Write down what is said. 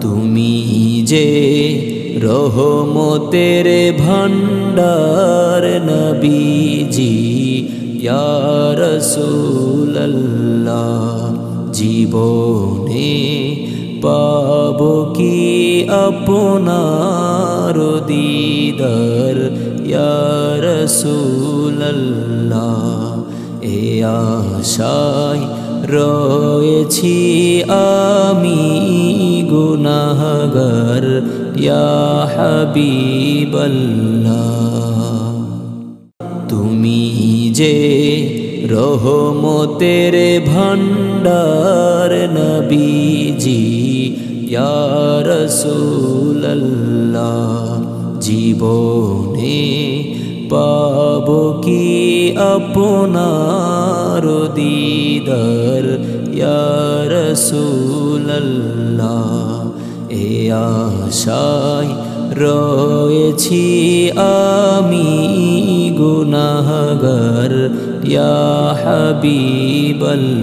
তুমি যে রহমতের ভান্ডার নবীজি ইয়া রাসূলুল্লাহ জীবনে পাব কি আপনার দিদার ইয়া রাসূলুল্লাহ এ আশায় রয়েছি আমি গুনাহগার ইয়া হাবিবাল্লাহ তুমি যে রহমতের ভান্ডার নবীজি ইয়া রাসূলুল্লাহ জীবনে পাব কি আপনার দিদার ইয়া রাসূলুল্লাহ এ আশায় রয়েছি আমি গুনাহগার ইয়া হাবিবাল্লাহ।